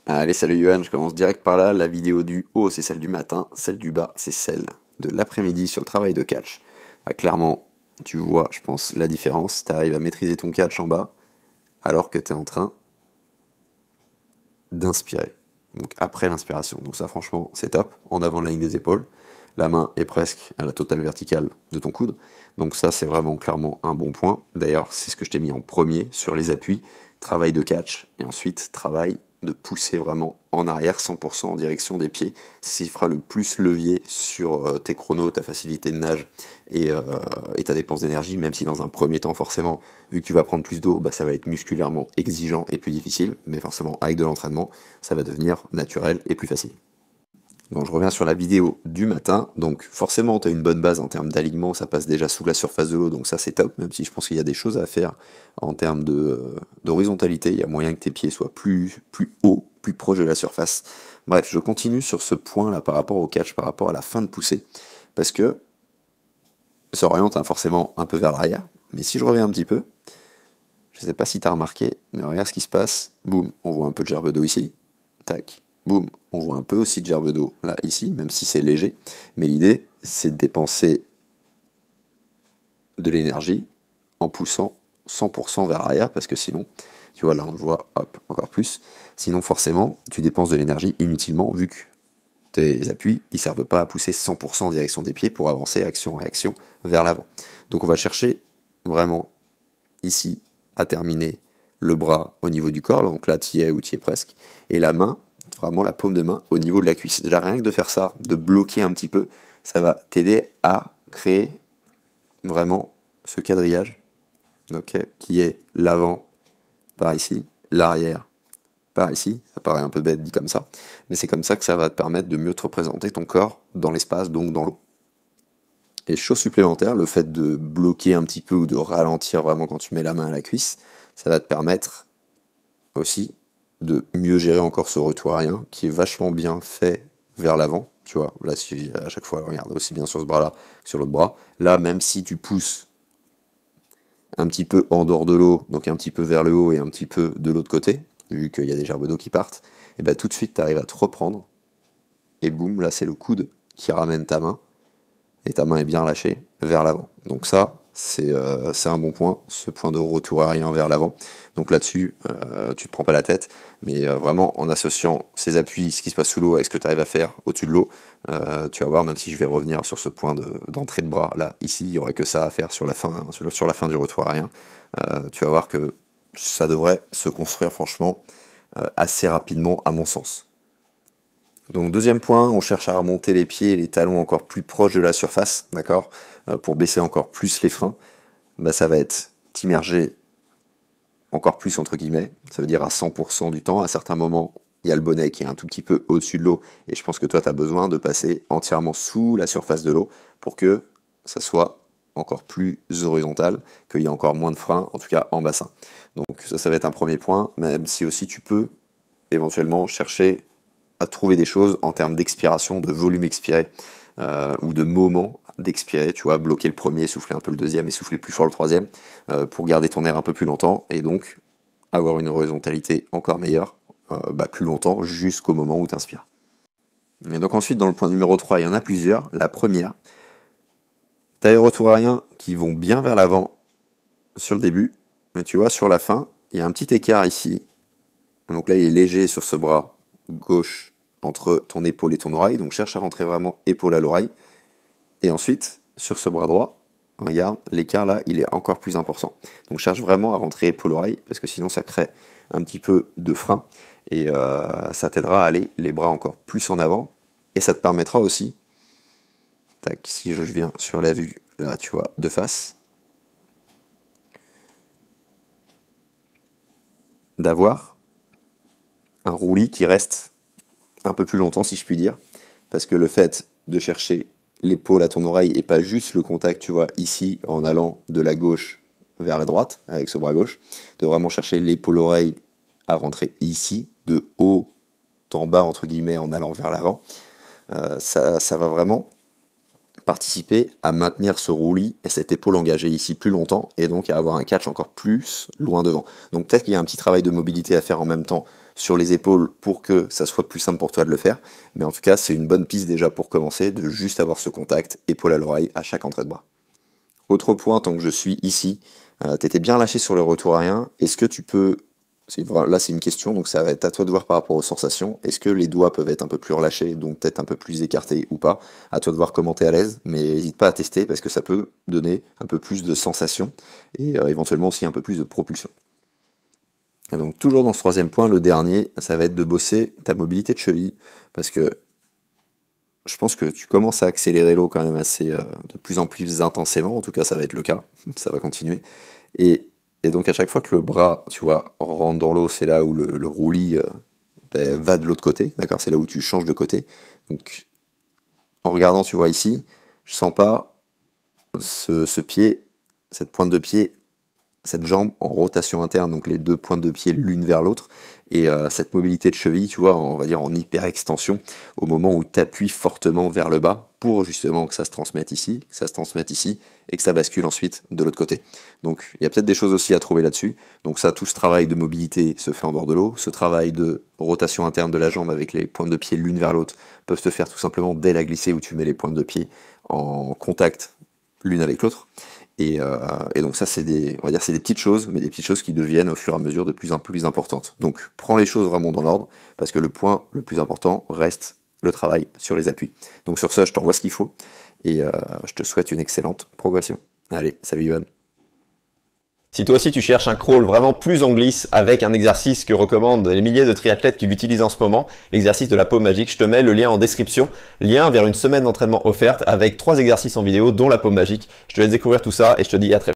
Allez, salut Yohan, je commence direct par là. La vidéo du haut, c'est celle du matin, celle du bas, c'est celle de l'après-midi sur le travail de catch. Ah, clairement, tu vois, je pense, la différence. Tu arrives à maîtriser ton catch en bas, alors que tu es en train d'inspirer. Donc après l'inspiration. Donc ça, franchement, c'est top. En avant de la ligne des épaules. La main est presque à la totale verticale de ton coude. Donc ça, c'est vraiment clairement un bon point. D'ailleurs, c'est ce que je t'ai mis en premier sur les appuis. Travail de catch et ensuite travail de pousser vraiment en arrière 100% en direction des pieds. C'est ce qui fera le plus levier sur tes chronos, ta facilité de nage et ta dépense d'énergie, même si dans un premier temps, forcément, vu que tu vas prendre plus d'eau, bah, ça va être musculairement exigeant et plus difficile, mais forcément, avec de l'entraînement, ça va devenir naturel et plus facile. Donc je reviens sur la vidéo du matin, donc forcément tu as une bonne base en termes d'alignement, ça passe déjà sous la surface de l'eau, donc ça c'est top, même si je pense qu'il y a des choses à faire en termes d'horizontalité, il y a moyen que tes pieds soient plus hauts, plus proches de la surface. Bref, je continue sur ce point là par rapport au catch, par rapport à la fin de poussée, parce que ça s'oriente forcément un peu vers l'arrière, mais si je reviens un petit peu, je sais pas si tu as remarqué, mais regarde ce qui se passe, boum, on voit un peu de gerbe d'eau ici, tac, boum, on voit un peu aussi de gerbe d'eau là, ici, même si c'est léger. Mais l'idée, c'est de dépenser de l'énergie en poussant 100% vers l'arrière, parce que sinon, tu vois, là on le voit, hop, encore plus. Sinon, forcément, tu dépenses de l'énergie inutilement, vu que tes appuis, ils servent pas à pousser 100% en direction des pieds pour avancer action-réaction vers l'avant. Donc on va chercher vraiment ici à terminer le bras au niveau du corps, donc là tu y es ou tu y es presque, et la main, vraiment la paume de main au niveau de la cuisse. Déjà rien que de faire ça, de bloquer un petit peu, ça va t'aider à créer vraiment ce quadrillage, ok, qui est l'avant par ici, l'arrière par ici, ça paraît un peu bête dit comme ça, mais c'est comme ça que ça va te permettre de mieux te représenter ton corps dans l'espace, donc dans l'eau. Et chose supplémentaire, le fait de bloquer un petit peu ou de ralentir vraiment quand tu mets la main à la cuisse, ça va te permettre aussi de mieux gérer encore ce retour arrière qui est vachement bien fait vers l'avant. Tu vois, là, si à chaque fois, regarde aussi bien sur ce bras-là que sur l'autre bras. Là, même si tu pousses un petit peu en dehors de l'eau, donc un petit peu vers le haut et un petit peu de l'autre côté, vu qu'il y a des gerbes d'eau qui partent, et ben tout de suite, tu arrives à te reprendre. Et boum, là, c'est le coude qui ramène ta main et ta main est bien lâchée vers l'avant. Donc ça, c'est un bon point, ce point de retour aérien vers l'avant. Donc là-dessus, tu te prends pas la tête, mais vraiment en associant ces appuis, ce qui se passe sous l'eau avec ce que tu arrives à faire au-dessus de l'eau, tu vas voir, même si je vais revenir sur ce point d'entrée de bras, là, ici, il n'y aurait que ça à faire sur la fin, sur la fin du retour aérien, tu vas voir que ça devrait se construire franchement assez rapidement à mon sens. Donc deuxième point, on cherche à remonter les pieds et les talons encore plus proches de la surface, d'accord, pour baisser encore plus les freins. Bah, ça va être t'immerger encore plus entre guillemets, ça veut dire à 100% du temps. À certains moments, il y a le bonnet qui est un tout petit peu au-dessus de l'eau, et je pense que toi, tu as besoin de passer entièrement sous la surface de l'eau pour que ça soit encore plus horizontal, qu'il y ait encore moins de freins, en tout cas en bassin. Donc ça va être un premier point, même si aussi tu peux éventuellement chercher à trouver des choses en termes d'expiration, de volume expiré, ou de moment d'expirer, tu vois, bloquer le premier, souffler un peu le deuxième et souffler plus fort le troisième, pour garder ton air un peu plus longtemps, et donc avoir une horizontalité encore meilleure, plus longtemps, jusqu'au moment où tu inspires. Et donc ensuite, dans le point numéro 3 il y en a plusieurs. La première, tu as les retours aériens qui vont bien vers l'avant sur le début, mais tu vois, sur la fin, il y a un petit écart ici. Donc là, il est léger sur ce bras gauche entre ton épaule et ton oreille, donc cherche à rentrer vraiment épaule à l'oreille. Et ensuite, sur ce bras droit, regarde, l'écart là, il est encore plus important. Donc cherche vraiment à rentrer épaule-oreille, parce que sinon ça crée un petit peu de frein, et ça t'aidera à aller les bras encore plus en avant, et ça te permettra aussi, tac, si je viens sur la vue, là tu vois, de face, d'avoir un roulis qui reste un peu plus longtemps, si je puis dire, parce que le fait de chercher l'épaule à ton oreille et pas juste le contact, tu vois, ici, en allant de la gauche vers la droite, avec ce bras gauche, de vraiment chercher l'épaule-oreille à rentrer ici, de haut en bas, entre guillemets, en allant vers l'avant, ça va vraiment participer à maintenir ce roulis et cette épaule engagée ici plus longtemps, et donc à avoir un catch encore plus loin devant. Donc peut-être qu'il y a un petit travail de mobilité à faire en même temps sur les épaules pour que ça soit plus simple pour toi de le faire, mais en tout cas c'est une bonne piste déjà pour commencer, de juste avoir ce contact épaule à l'oreille à chaque entrée de bras. Autre point, tant que je suis ici, t'étais bien lâché sur le retour arrière, est-ce que tu peux... Là c'est une question, donc ça va être à toi de voir par rapport aux sensations. Est-ce que les doigts peuvent être un peu plus relâchés, donc peut-être un peu plus écartés ou pas? À toi de voir comment t'es à l'aise, mais n'hésite pas à tester parce que ça peut donner un peu plus de sensations et éventuellement aussi un peu plus de propulsion. Et donc toujours dans ce troisième point, le dernier, ça va être de bosser ta mobilité de cheville, parce que je pense que tu commences à accélérer l'eau quand même assez de plus en plus intensément, en tout cas ça va être le cas, ça va continuer. Et, et donc à chaque fois que le bras, tu vois, rentre dans l'eau, c'est là où le roulis va de l'autre côté, d'accord? C'est là où tu changes de côté. Donc en regardant, tu vois ici, je sens pas ce pied, cette pointe de pied, cette jambe en rotation interne, donc les deux pointes de pied l'une vers l'autre, et cette mobilité de cheville, tu vois, on va dire en hyper extension, au moment où tu appuies fortement vers le bas, pour justement que ça se transmette ici, que ça se transmette ici, et que ça bascule ensuite de l'autre côté. Donc il y a peut-être des choses aussi à trouver là-dessus. Donc ça, tout ce travail de mobilité se fait en bord de l'eau, ce travail de rotation interne de la jambe avec les pointes de pied l'une vers l'autre peuvent se faire tout simplement dès la glissée où tu mets les pointes de pied en contact l'une avec l'autre. Et donc ça, c'est des, on va dire, c'est des petites choses, mais des petites choses qui deviennent au fur et à mesure de plus en plus importantes. Donc prends les choses vraiment dans l'ordre, parce que le point le plus important reste le travail sur les appuis. Donc sur ça, je t'envoie ce qu'il faut, et je te souhaite une excellente progression. Allez, salut Ivan. Si toi aussi tu cherches un crawl vraiment plus en glisse avec un exercice que recommandent les milliers de triathlètes qui l'utilisent en ce moment, l'exercice de la paume magique, je te mets le lien en description, lien vers une semaine d'entraînement offerte avec 3 exercices en vidéo dont la paume magique. Je te laisse découvrir tout ça et je te dis à très vite.